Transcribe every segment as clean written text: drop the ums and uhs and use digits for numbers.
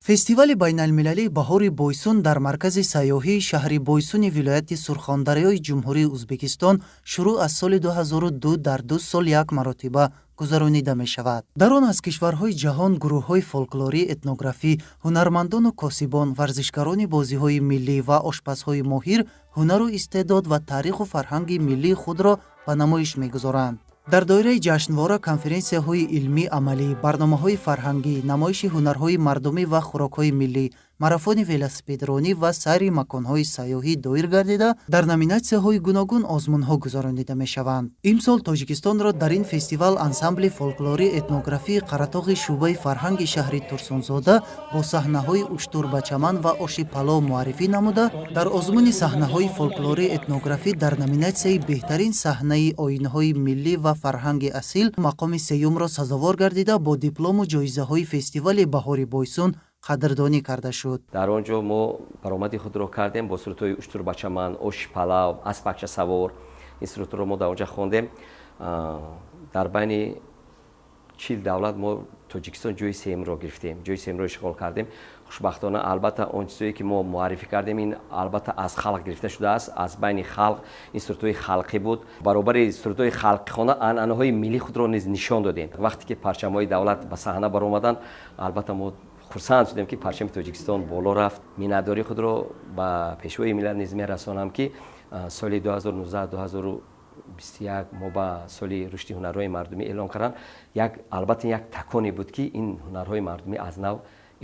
фестивали байналмилалии баҳори Бойсун дар маркази сайёҳии шаҳри Бойсуни вилояти Сурхондарёи Ҷумҳурии Узбекистон шурӯъ аз соли 2002 дар 2 сол як маротиба гузаронида мешавад. Дар он аз кишварҳои ҷаҳон гурӯҳҳои фолклорӣ, этнографӣ, ҳунармандону косибон, варзишгарони бозиҳои миллӣ ва ошпазҳои моҳир ҳунару истеъдод ва таъриху фарҳанги миллии худро ба намоиш мегузоранд. дар доираи ҷашнвора конференсияҳои илмӣ амалӣ, барномаҳои фарҳангӣ, намоиши ҳунарҳои мардумӣ ва хӯрокҳои миллӣ, марафони велосипедронӣ ва сайри маконҳои сайёҳӣ доир гардида, дар номинатсияҳои гуногун озмунҳо гузаронида мешаванд. Имсол Тоҷикистонро дар ин фестивал ансамбли фолклорӣ этнографии Қаратоғи шӯъбаи фарҳанги шаҳри Турсунзода бо саҳнаҳои Уштур ба чаман ва оши палов муаррифӣ намуда, дар озмуни саҳнаҳои фолклорӣ этнографӣ дар номинатсияи беҳтарин саҳнаи оинҳои миллӣ ва фарҳанги асил мақоми сеюмро сазовор гардида, бо диплому ҷоизаҳои фестивали баҳори Бойсун қадрдонӣ карда шуд. дар он ҷо мо баромади худро кардем бо сурутҳои Уштур ба чаман, оши палав, аспакча савор. Ин сурутро мо дар он ҷо хондем. дар байни 40 давлат мо Тоҷикистон ҷои сеюмро гирифтем, ҷои сеюмро ишғол кардем. хушбахтона албатта он чизое ки мо муаррифӣ кардем, ин албатта аз халқ гирифта шудааст, аз байни халқ. ин сурутҳои халқӣ буд. баробари сурутҳои халқихона анъанаҳои миллии худро низ нишон додем. вақте ки парчамҳои давлат ба саҳна баромаданд, албатта мо хурсанд шудем ки парчами Тоҷикистон боло рафт. миннатдории худро ба пешвои миллат низ мерасонам ки соли 2019-2021 мо ба соли рушди ҳунарҳои мардумӣ эълон карданд. албатта як таконе буд ки ин ҳунарҳои мардумӣ аз нав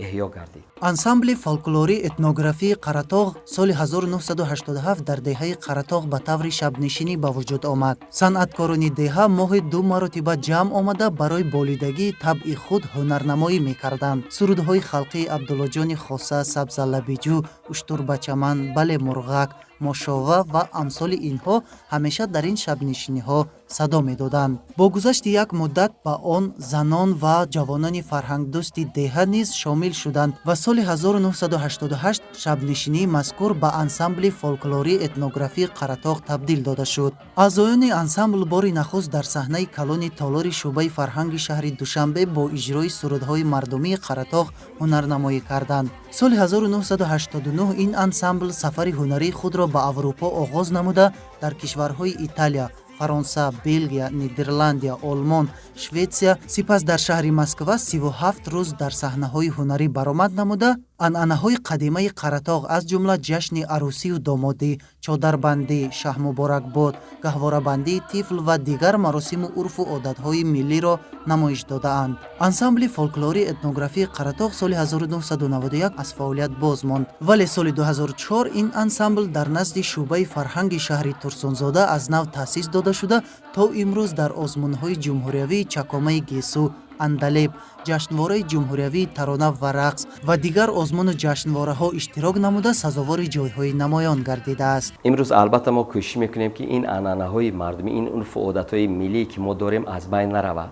эҳё гардид. ансамбли фолклорӣ этнографии Қаратоғ соли 1987 дар деҳаи Қаратоғ ба таври шабнишинӣ ба вуҷуд омад. санъаткорони деҳа моҳи 2 маротиба ҷамъ омада барои болидагии табъи худ ҳунарнамоӣ мекарданд. сурудҳои халқии Абдуллоҷони Хоса, Сабзаллабиҷӯ, Уштур ба чаман, Бале мурғак, Мошова ва амсоли инҳо ҳамеша дар ин шабнишиниҳо садо медоданд. бо гузашти як муддат ба он занон ва ҷавонони фарҳангдӯсти деҳа низ шомил шуданд ва соли 1988 шабнишинии мазкур ба ансамбли фолклорӣ этнографии Қаратоғ табдил дода шуд. аъзоёни ансамбл бори нахуст дар саҳнаи калони толори шӯъбаи фарҳанги шаҳри Душанбе бо иҷрои сурудҳои мардумии Қаратоғ ҳунарнамоӣ карданд. соли 1989 ин ансамбл сафари ҳунарии худро ба Аврупо оғоз намуда, дар кишварҳои Италия, Фаронса, Белгия, Нидерландия, Олмон, Шветсия, сипас дар шаҳри Москва 37 рӯз дар саҳнаҳои ҳунарӣ баромад намуда, анъанаҳои қадимаи Қаратоғ аз ҷумла ҷашни арӯсию домодӣ, чодарбандӣ, шаҳмуборакбод, гаҳворабандии тифл ва дигар маросиму урфу одатҳои миллиро намоиш додаанд. ансамбли фолклории этнографии Қаратоғ соли 1991 аз фаъолият боз монд, вале соли 2004 ин ансамбл дар назди шӯъбаи фарҳанги шаҳри Турсунзода аз нав таъсис дода шуда, то имрӯз дар озмунҳои ҷумҳуриявии Чакомаи Гесу, Андалеб, ҷашнвораи ҷумҳуриявии тарона ва рақс ва дигар озмуну ҷашнвораҳо иштирок намуда сазовори ҷойҳои намоён гардидааст. имрӯз албатта мо кӯшиш мекунем ки ин анъанаҳои мардумӣ, ин урфу одатҳои миллие ки мо дорем аз байн наравад.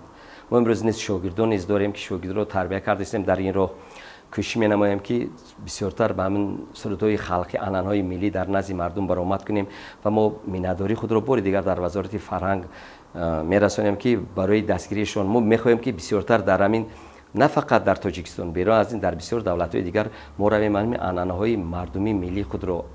мо имрӯз низ шогирдон низ дорем ки шогирдро тарбия кардастем. дар ин роҳ кӯшиш менамоем ки бисёртар ба ҳамин сурудҳои халқӣ, анъанаҳои миллӣ дар назди мардум баромад кунем ва мо миннатдории худро бори дигар дар вазорати фарҳанг мерасонем ки барои дастгиришон мо мехоҳем ки бисёртар дар ҳамин, на фақат дар Тоҷикистон, берун аз ин дар бисёр давлатҳои дигар мо равем ҳамин анъанаҳои мардумии миллии худро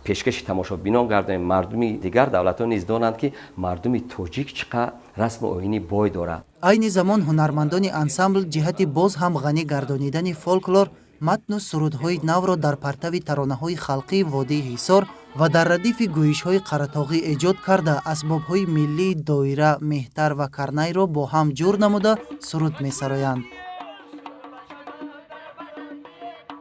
пешкаши тамошобинон гардонем. мардуми дигар давлатҳо низ донанд ки мардуми тоҷик чӣ қадр расму оини бой дорад. айни замон ҳунармандони ансамбл ҷиҳати боз ҳам ғанӣ гардонидани фолклор, матну сурудҳои навро дар партави таронаҳои халқии водии Ҳисор ва дар радифи гӯишҳои қаратоғӣ эҷод карда, асбобҳои миллии доира, меҳтар ва карнайро бо ҳам ҷур намуда суруд месароянд.